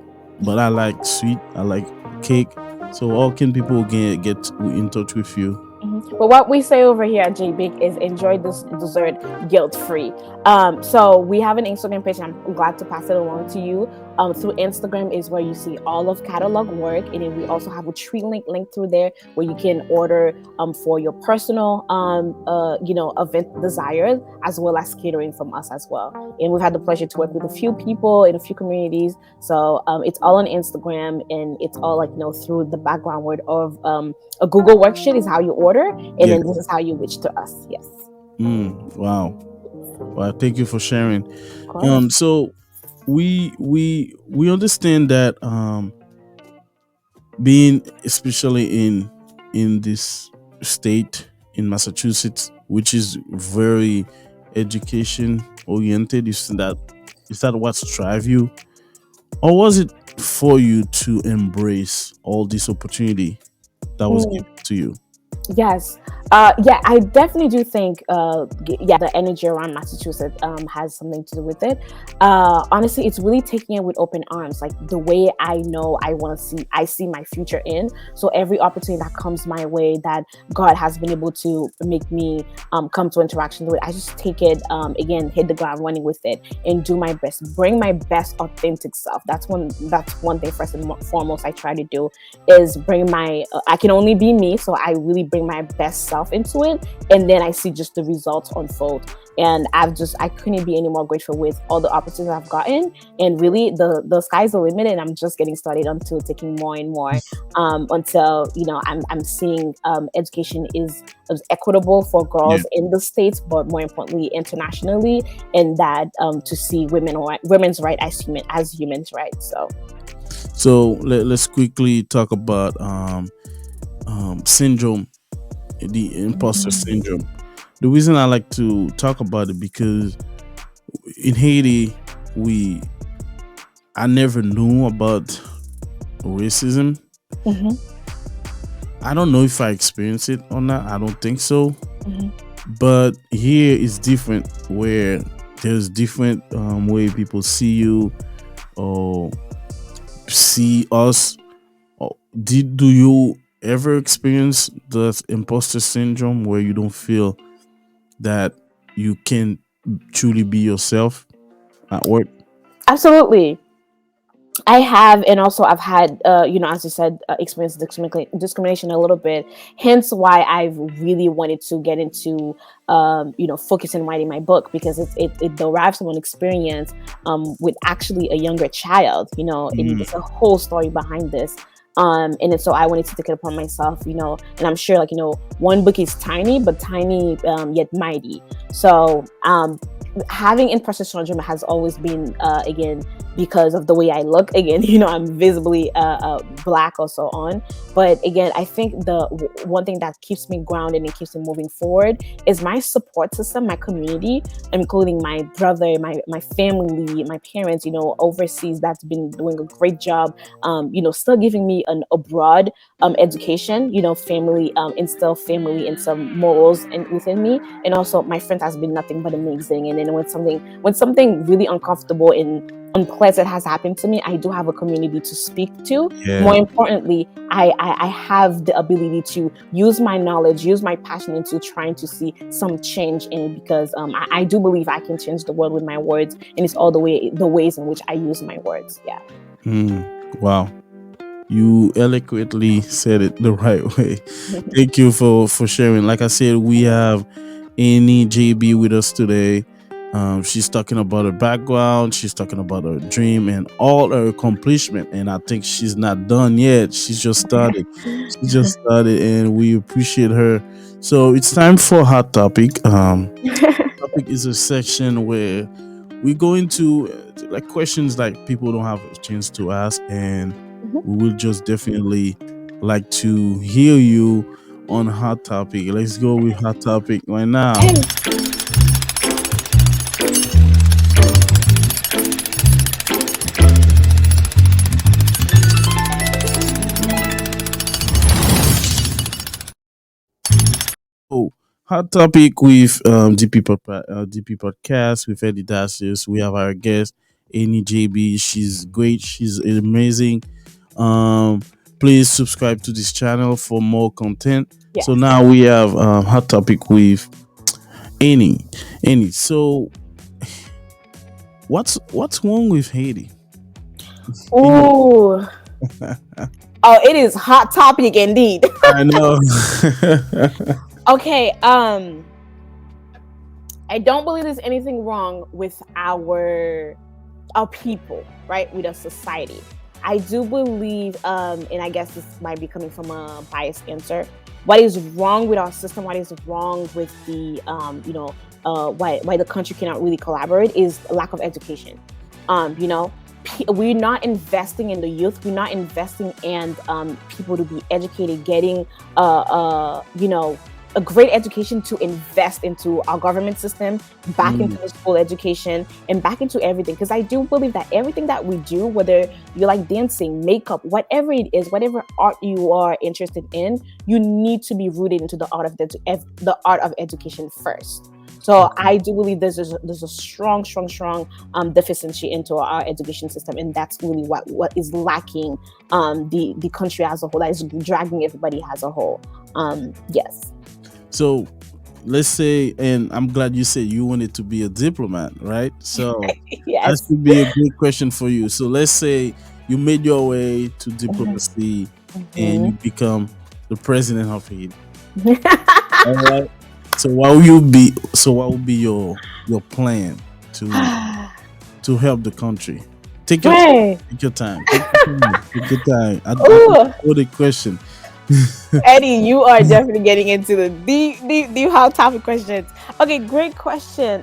but I like sweet. I like cake. So how can people get in touch with you? But what we say over here at JBig is enjoy this dessert guilt free. So we have an Instagram page. And I'm glad to pass it along to you. Through Instagram is where you see all of catalog work, and then we also have a tree link through there where you can order for your personal event desires, as well as catering from us as well. And we've had the pleasure to work with a few people in a few communities. So it's all on Instagram, and it's all through the background word of a Google worksheet is how you order, and Yeah. then this is how you reach to us. Yes. Wow. Well, thank you for sharing. Of course. So we understand that being especially in this state in Massachusetts, which is very education oriented, is that what's drive you, or was it for you to embrace all this opportunity that was Mm. given to you? Yes. Yeah, I definitely do think, the energy around Massachusetts has something to do with it. Honestly, it's really taking it with open arms, like the way I know I see my future in. So every opportunity that comes my way that God has been able to make me come to interaction with, I just take it, again, hit the ground running with it and do my best, bring my best authentic self. That's one thing first and foremost I try to do is bring I can only be me, so I really bring my best self into it, and then I see just the results unfold. And I couldn't be any more grateful with all the opportunities I've gotten, and really the sky's the limit, and I'm just getting started until taking more and more, until I'm seeing education is equitable for Yeah. girls in the states, but more importantly internationally, and that to see women's right as humans right. So let's quickly talk about syndrome, the imposter syndrome. The reason I like to talk about it because in Haiti, we I never knew about racism. Mhm, I don't know if I experienced it or not. I don't think so. mhm. But here is different, where there's different way people see you or see us. Do you ever experience the imposter syndrome where you don't feel that you can truly be yourself at work? Absolutely. I have, and also I've had, as you said, experienced discrimination a little bit. Hence, why I've really wanted to get into, focus in writing my book, because it derives from an experience with actually a younger child. And Mm, it's a whole story behind this. And then, so I wanted to take it upon myself, and I'm sure, one book is tiny, but tiny yet mighty. So, having imposter syndrome has always been, again, because of the way I look. Again, I'm visibly black or so on. But again, I think the one thing that keeps me grounded and keeps me moving forward is my support system, my community, including my brother, my family, my parents, overseas, that's been doing a great job, still giving me a broad education, family, instill family and some morals within me. And also my friend has been nothing but amazing. And then when something really uncomfortable and unpleasant has happened to me, I do have a community to speak to. yeah. More importantly, I have the ability to use my knowledge, use my passion into trying to see some change in it, because I do believe I can change the world with my words, and it's all the ways in which I use my words. Yeah. Wow. You eloquently said it the right way. Thank you for sharing. Like I said, we have Annie JB with us today. She's talking about her background. She's talking about her dream and all her accomplishment. And I think she's not done yet. She's just started. She just started, and we appreciate her. So it's time for hot topic. Topic is a section where we go into like questions like people don't have a chance to ask, and we will just definitely like to hear you on hot topic. Let's go with hot topic right now. Oh, hot topic with DP podcast with Eddy Dacius. We have our guest Annie JB. She's great. She's amazing. Um, Please subscribe to this channel for more content. So Yes. now we have hot topic with Annie. Annie. So what's wrong with Haiti? In your, Ooh. Oh, it is hot topic indeed. I know. Okay. I don't believe there's anything wrong with our people, right? With our society. I do believe, and I guess this might be coming from a biased answer. What is wrong with our system? What is wrong with the, why the country cannot really collaborate is lack of education. You know, we're not investing in the youth. We're not investing in people to be educated, getting, a great education to invest into our government system, back into the school education, and back into everything. Because I do believe that everything that we do, whether you like dancing, makeup, whatever it is, whatever art you are interested in, you need to be rooted into the art of education first. So I do believe there's a strong deficiency into our education system, and that's really what is lacking the country as a whole. That is dragging everybody as a whole. Yes. So let's say, and I'm glad you said you wanted to be a diplomat, right? So that Yes. should be a great question for you. So let's say you made your way to diplomacy and you become the president of Haiti. All right. So what will you be? So what will be your plan to help the country? Take your Right. take your time. Take your time. Take your time. I Ooh. know the question. Eddie, you are definitely getting into the deep hot topic questions. Okay, great question.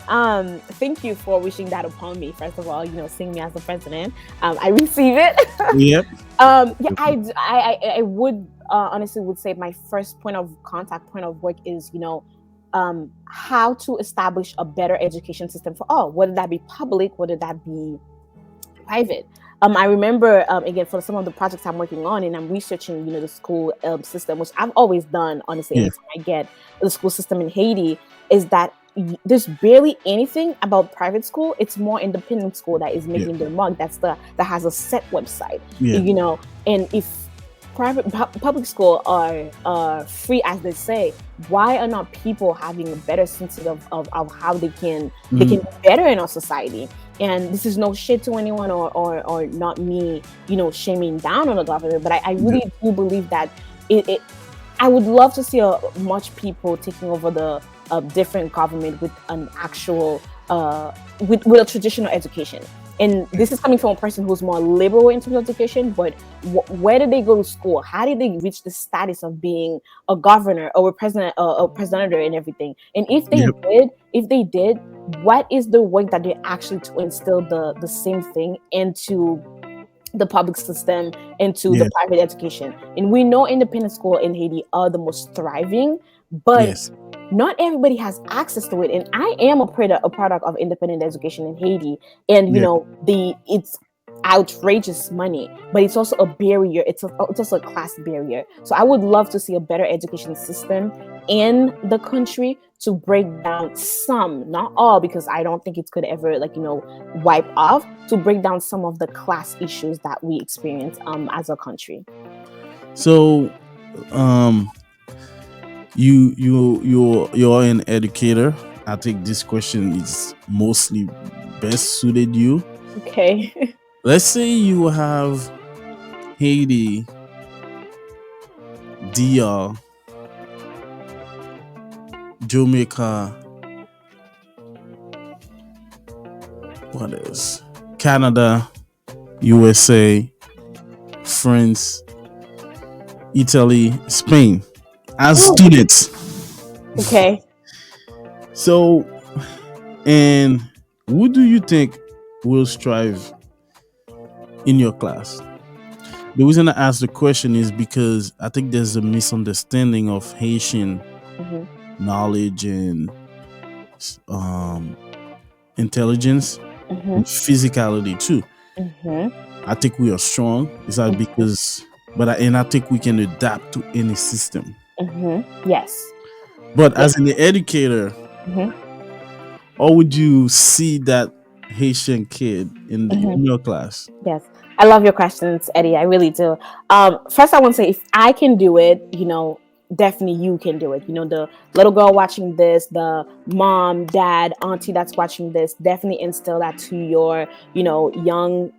Thank you for wishing that upon me. First of all, seeing me as the president, I receive it. Yep. Yeah, I would honestly would say my first point of work is how to establish a better education system for all, whether that be public, whether that be private. I remember again for some of the projects I'm working on, and I'm researching, the school system, which I've always done. Honestly, Yeah. anytime I get the school system in Haiti, is that there's barely anything about private school. It's more independent school that is making their mark. That has a set website. Yeah. And if public school are free as they say, why are not people having a better sense of how they can be better in our society? And this is no shit to anyone or not me, shaming down on the government, but I really do believe that I would love to see much people taking over the different government with an actual with a traditional education. And this is coming from a person who's more liberal in terms of education, but where did they go to school? How did they reach the status of being a governor or a president, a representative and everything? And if they did, what is the work that they actually to instill the same thing into the public system, into the private education? And we know independent school in Haiti are the most thriving, but not everybody has access to it. And I am a product of independent education in Haiti, and it's outrageous money, but it's also a barrier. It's also a class barrier. So I would love to see a better education system in the country to break down some, not all, because I don't think it could ever wipe off, to break down some of the class issues that we experience as a country. So you're an educator. I think this question is mostly best suited you. Okay. Let's say you have Haiti, DR, Jamaica, what else? Canada, USA, France, Italy, Spain as students. Okay. So, and who do you think will strive in your class? The reason I ask the question is because I think there's a misunderstanding of Haitian knowledge and intelligence and physicality too. I think we are strong. Is that because? And I think we can adapt to any system. Yes. But as an educator, how would you see that Haitian kid in your class? Yes. I love your questions, Eddie. I really do. First, I want to say, if I can do it, definitely you can do it. The little girl watching this, the mom, dad, auntie that's watching this, definitely instill that to your, young,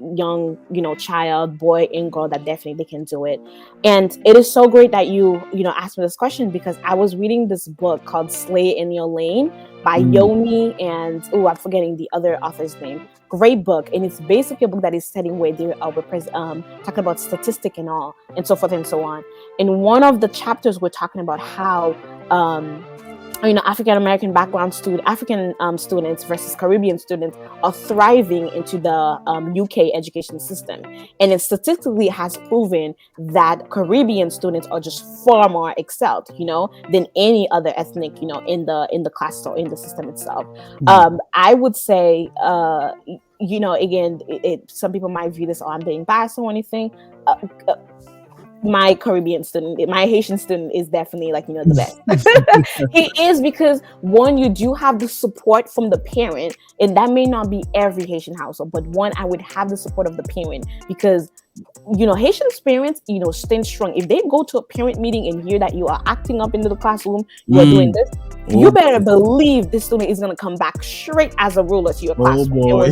child, boy and girl, that definitely they can do it. And it is so great that you asked me this question, because I was reading this book called Slay in Your Lane by Yomi and I'm forgetting the other author's name. Great book, and it's basically a book that is studying where they are talking about statistic and all, and so forth and so on. In one of the chapters, we're talking about how African American background African students versus Caribbean students are thriving into the UK education system, and it statistically has proven that Caribbean students are just far more excelled, than any other ethnic, in the class or in the system itself. I would say, again, some people might view this, I'm being biased or anything. My Caribbean student, my Haitian student is definitely the best. He is, because one, you do have the support from the parent, and that may not be every Haitian household, but one, I would have the support of the parent, because Haitian parents, stand strong. If they go to a parent meeting and hear that you are acting up into the classroom, you are doing this, you better believe this student is going to come back straight as a ruler to your classroom.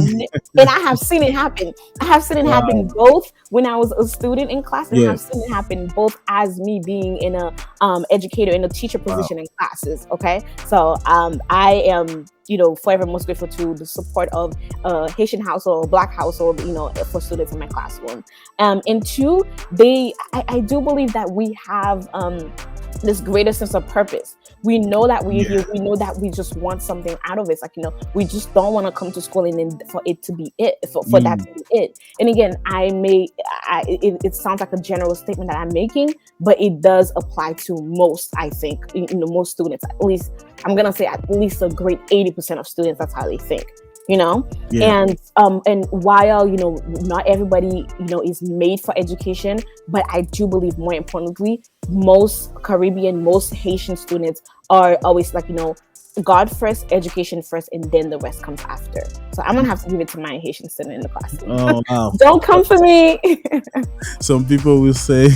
And I have seen it happen. I have seen it happen both when I was a student in class, and I have seen it happen both as me being in a educator in a teacher position in classes. Okay, so I am forever most grateful to the support of Haitian household, Black household, for students in my classroom. And two, I do believe that we have this greater sense of purpose. We know that we're here. We know that we just want something out of it. We just don't want to come to school and then for it to be it, for that to be it. And again, it sounds like a general statement that I'm making, but it does apply to most, I think, most students. At least, I'm going to say at least a great 80% of students, that's how they think. And while not everybody is made for education, but I do believe, more importantly, most Caribbean, most Haitian students are always God first, education first, and then the rest comes after. So I'm gonna have to give it to my Haitian student in the classroom. Oh, wow. Don't come for me. Some people will say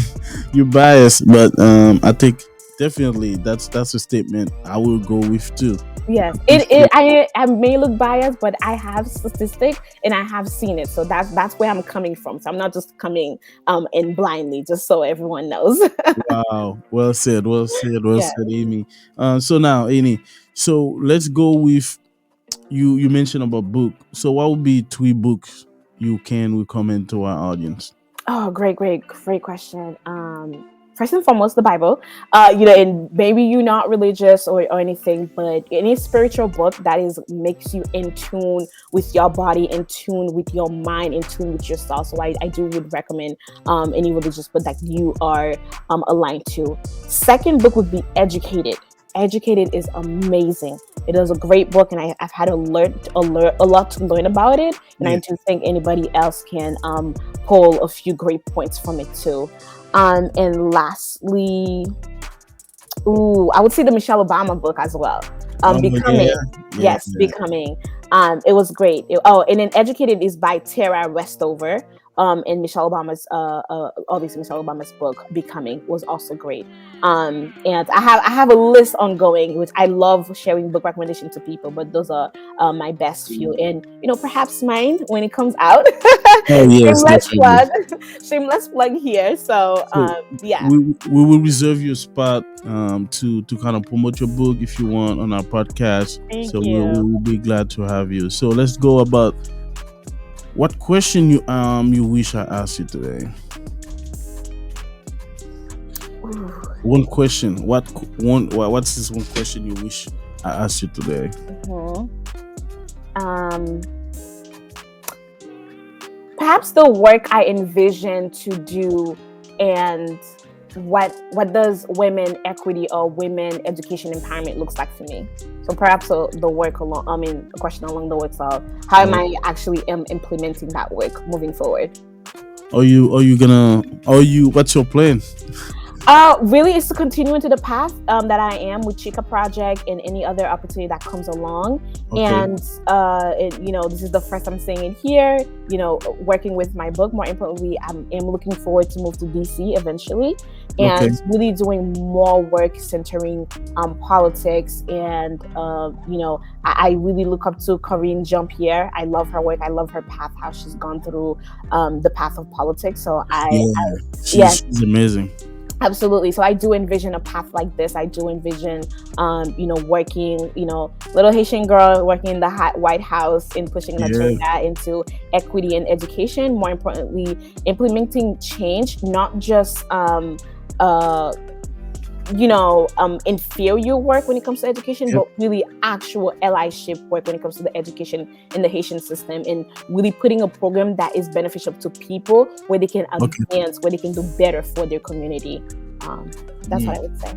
you're biased, but I think definitely that's a statement I will go with too. Yes, I may look biased, but I have statistics and I have seen it, so that's where I'm coming from. So I'm not just coming in blindly, just so everyone knows. Wow, well said, Amy. So now, Amy, so let's go with you mentioned about book. So what would be 3 books you can recommend to our audience? Oh, great question. First and foremost, the Bible. And maybe you're not religious or anything, but any spiritual book that makes you in tune with your body, in tune with your mind, in tune with yourself. So I would recommend any religious book that you are aligned to. Second book would be Educated. Educated is amazing. It is a great book, and I've had a lot to learn about it. And I do think anybody else can pull a few great points from it too. And lastly, I would say the Michelle Obama book as well. Becoming. Becoming. It was great. And then Educated is by Tara Westover. And Michelle Obama's, obviously Michelle Obama's book Becoming was also great. And I have a list ongoing, which I love sharing book recommendations to people, but those are my best few. And perhaps mine when it comes out. Oh yes, shameless plug here. So we will reserve your spot to kind of promote your book if you want on our podcast. Thank you. We will be glad to have you. So let's go about what question you wish I asked you today. One question. What's this one question you wish I asked you today? Perhaps the work I envision to do, and what does women equity or women education empowerment looks like for me. So perhaps the work along, a question along the works of how am I actually implementing that work moving forward. What's your plan? Really is to continue into the path that I am with Chica Project and any other opportunity that comes along. Okay. And this is the first I'm saying it here. Working with my book. More importantly, I am looking forward to move to DC eventually, Okay. and really doing more work centering politics. And I really look up to Corinne Jean-Pierre. I love her work. I love her path. How she's gone through the path of politics. So Yeah, yes. she's amazing. Absolutely. So I do envision a path like this. I do envision, working, little Haitian girl working in the White House and pushing an Yeah. agenda into equity and education. More importantly, implementing change, not just, inferior work when it comes to education, Yep. but really actual allyship work when it comes to the education in the Haitian system, and really putting a program that is beneficial to people, where they can Okay. advance, where they can do better for their community. That's what I would say.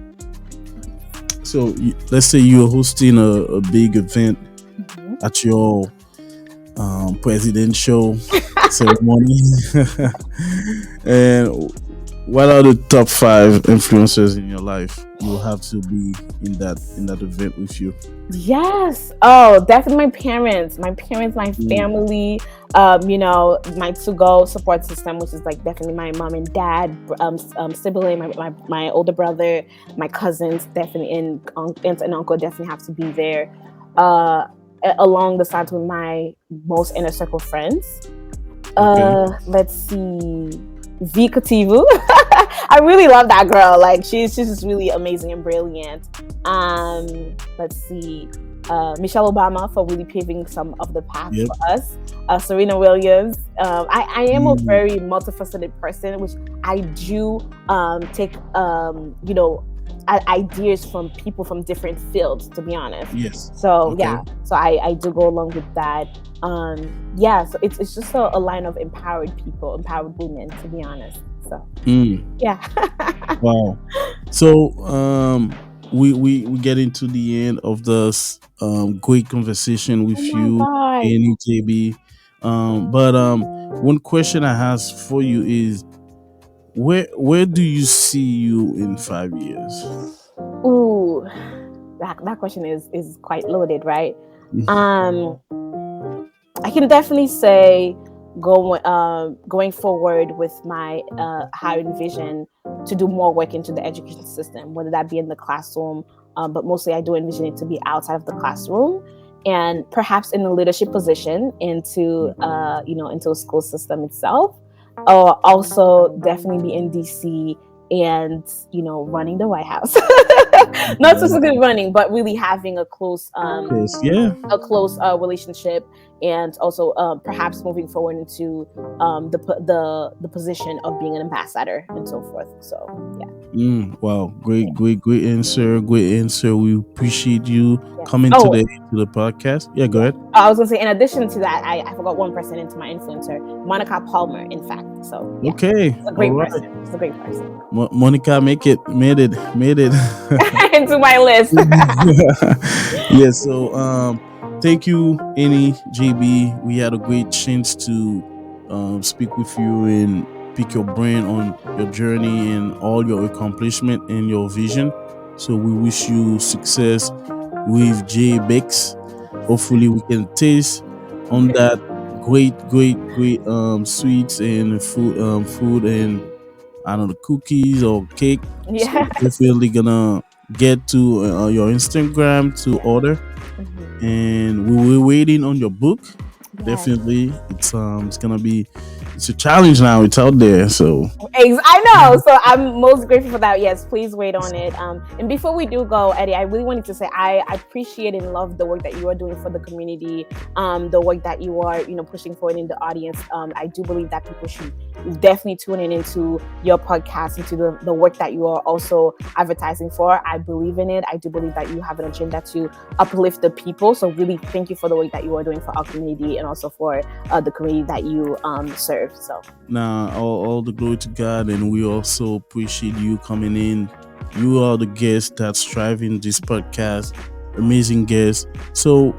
So let's say you're hosting a big event Mhm. at your presidential ceremony, and what are the top 5 influencers in your life? You have to be in that event with you. Yes. Oh, definitely my parents, my Mm. family, my to-go support system, which is like definitely my mom and dad, sibling, my older brother, my cousins, definitely, and aunt and uncle definitely have to be there. Along the sides with my most inner circle friends. Okay. Let's see. Vika Tivu. I really love that girl. Like she's just really amazing and brilliant. Let's see. Michelle Obama for really paving some of the path Yep. for us. Serena Williams. I am a Mm. very multifaceted person, which I do take ideas from people from different fields, to be honest. Yes. So Okay. yeah, so I do go along with that. So it's just a line of empowered people, empowered women, to be honest. So Mm. yeah. Wow. So we get into the end of this great conversation with Oh my you, God. Annie JB. But one question I have for you is, where do you see you in 5 years? Ooh, that question is quite loaded, right? I can definitely say going forward with my higher vision to do more work into the education system, whether that be in the classroom, but mostly I do envision it to be outside of the classroom, and perhaps in a leadership position into into a school system itself. Also, definitely be in DC and running the White House. Not specifically running, but really having a close Yes, yeah. relationship, and also perhaps moving forward into the position of being an ambassador and so forth. So yeah. Wow, great answer. Great answer. We appreciate you Yes. coming Oh, today to the podcast. Yeah, go ahead. I was gonna say, in addition to that, I forgot one person into my influencer, Monica Palmer, in fact. So yeah, Okay. she's a great All right. person. She's a great person. Monica, made it. Into my list. Yeah, so thank you, Annie JB. We had a great chance to speak with you and pick your brain on your journey and all your accomplishment and your vision. So we wish you success with J Bex. Hopefully we can taste on that great sweets and food and I don't know, cookies or cake. Yeah. So definitely gonna get to your Instagram to order, Mhm. and we're waiting on your book. Yes. Definitely, it's gonna be it's a challenge now. It's out there, so I know. So I'm most grateful for that. Yes, please wait on it. And before we do go, Eddie, I really wanted to say I appreciate and love the work that you are doing for the community. The work that you are, pushing forward in the audience. I do believe that people should definitely tune into your podcast, into the work that you are also advertising for. I believe in it. I do believe that you have an agenda to uplift the people. So really, thank you for the work that you are doing for our community and also for the community that you serve. So now all the glory to God, and we also appreciate you coming in. You are the guest that's driving this podcast, amazing guest. So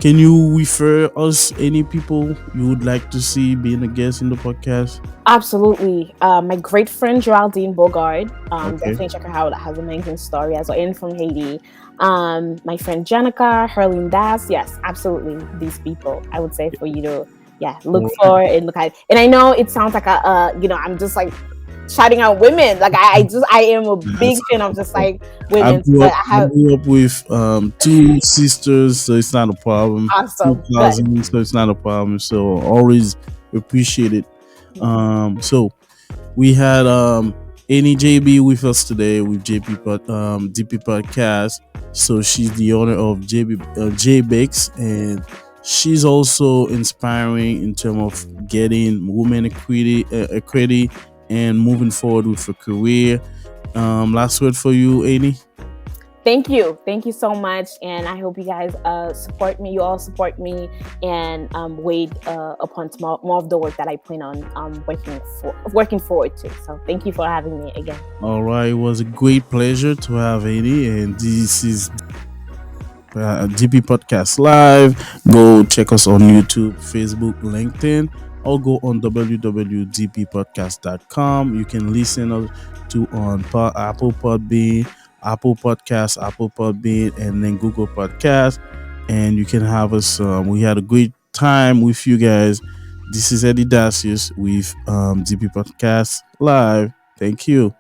Can you refer us any people you would like to see being a guest in the podcast? Absolutely. My great friend Geraldine Bogard. Okay. Definitely check her out. Has an amazing story as well, in from Haiti. My friend Jenica, Herlene Das. Yes, absolutely. These people, I would say for you to, yeah, look All right. for and look at. And I know it sounds like I'm just like shouting out women. Like I am a big That's fan of just like I women. grew But up. I I have grew up with two sisters, so it's not a problem. Two awesome. Good. cousins, so it's not a problem. So always appreciate it. So we had Annie JB with us today with DP Podcast. So she's the owner of J Bakes, and she's also inspiring in terms of getting women equity and moving forward with her career. Last word for you, Annie. Thank you so much, and I hope you guys support me. You all support me, and wait upon more of the work that I plan on working forward to. So thank you for having me again. All right, it was a great pleasure to have Annie, and this is DP Podcast Live. Go check us on YouTube, Facebook, LinkedIn, or go on www.dppodcast.com. You can listen to on Apple Podbean, Apple Podcasts, Apple Podbean, and then Google Podcast. And you can have us. We had a great time with you guys. This is Eddy Dacius with DP Podcast Live. Thank you.